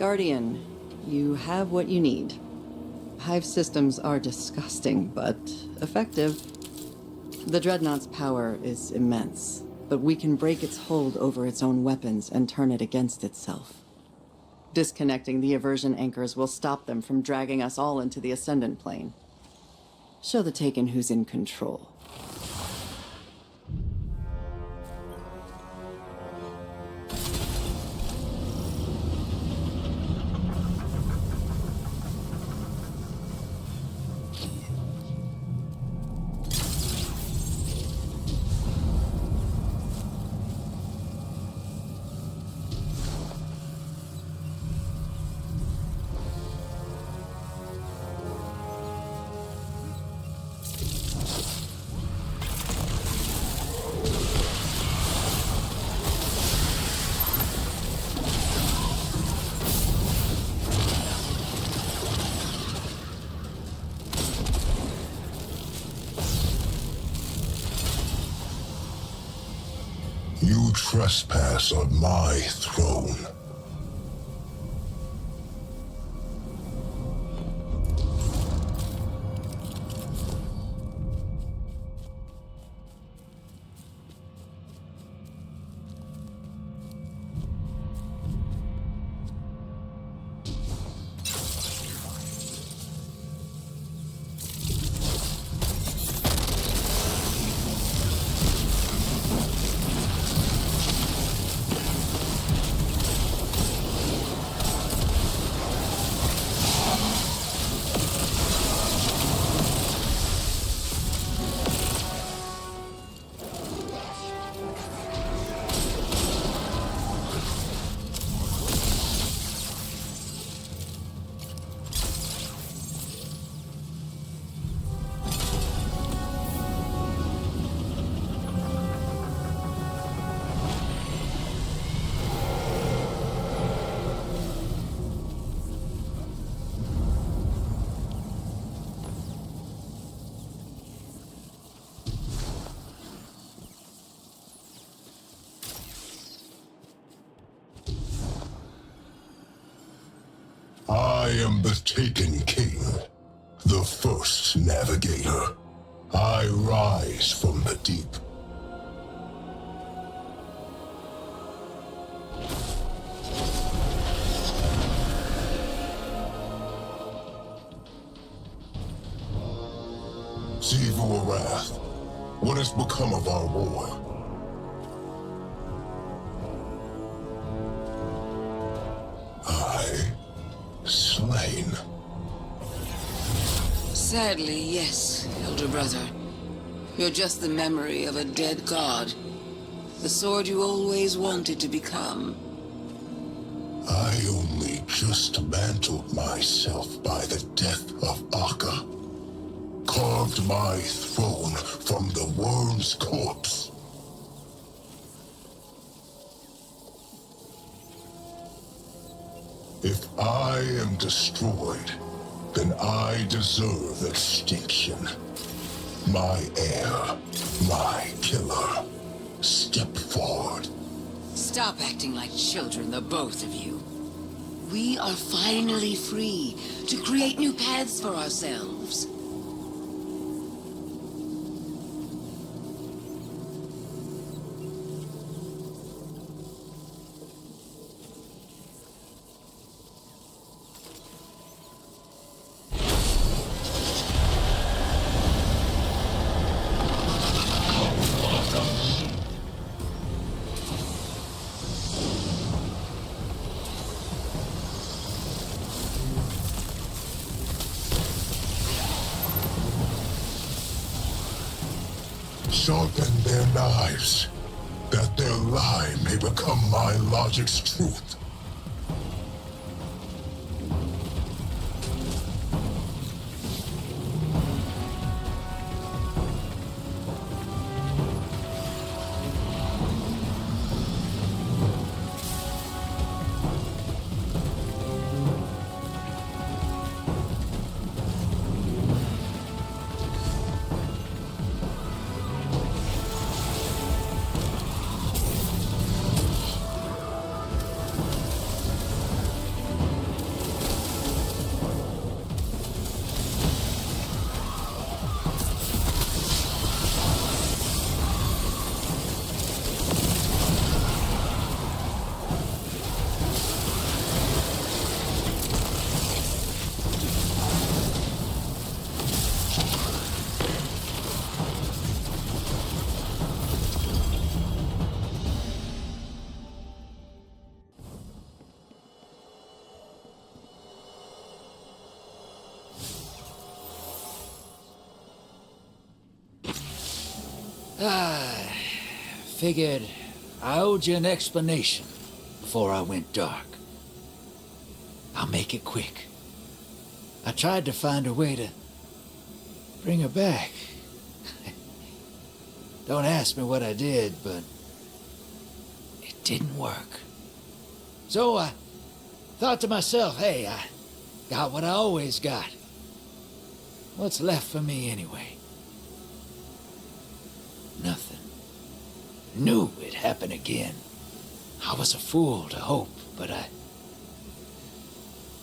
Guardian, you have what you need. Hive systems are disgusting, but effective. The Dreadnought's power is immense, but we can break its hold over its own weapons and turn it against itself. Disconnecting the aversion anchors will stop them from dragging us all into the Ascendant Plane. Show the Taken who's in control. You trespass on my throne. I am the Taken King, the first navigator. I rise from the deep. Sivu Arath, what has become of our war? Slain. Sadly, yes, Elder Brother. You're just the memory of a dead god. The sword you always wanted to become. I only just mantled myself by the death of Akka. Carved my throne from the worm's corpse. If I am destroyed, then I deserve extinction. My heir, my killer. Step forward. Stop acting like children, the both of you. We are finally free to create new paths for ourselves. Sharpen their knives, that their lie may become my logic's truth. I figured I owed you an explanation before I went dark. I'll make it quick. I tried to find a way to bring her back. Don't ask me what I did, but it didn't work. So I thought to myself, hey, I got what I always got. What's left for me anyway? Nothing. Knew it'd happen again. I was a fool to hope, but I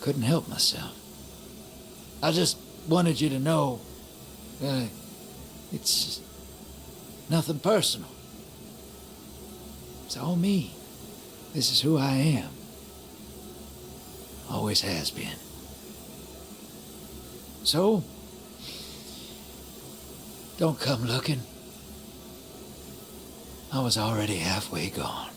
couldn't help myself. I just wanted you to know, it's just nothing personal. It's all me. This is who I am. Always has been. So, don't come looking. I was already halfway gone.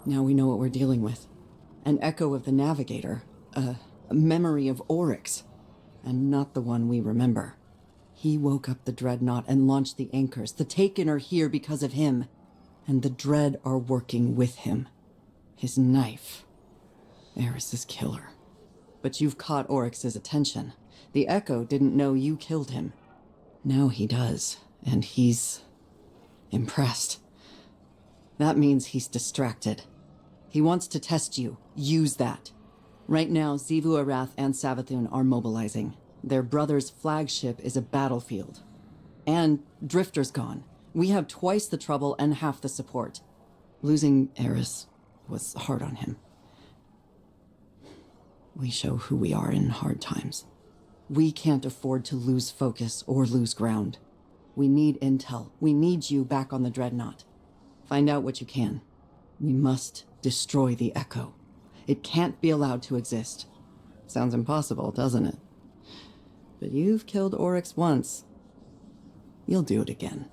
Now we know what we're dealing with. An echo of the Navigator. A memory of Oryx. And not the one we remember. He woke up the Dreadnought and launched the anchors. The Taken are here because of him. And the Dread are working with him. His knife. Eris's killer. But you've caught Oryx's attention. The Echo didn't know you killed him. Now he does. And he's impressed. That means he's distracted. He wants to test you. Use that. Right now, Xivu Arath and Savathun are mobilizing. Their brother's flagship is a battlefield. And Drifter's gone. We have twice the trouble and half the support. Losing Eris was hard on him. We show who we are in hard times. We can't afford to lose focus or lose ground. We need intel. We need you back on the Dreadnought. Find out what you can. We must destroy the Echo. It can't be allowed to exist. Sounds impossible, doesn't it? But you've killed Oryx once. You'll do it again.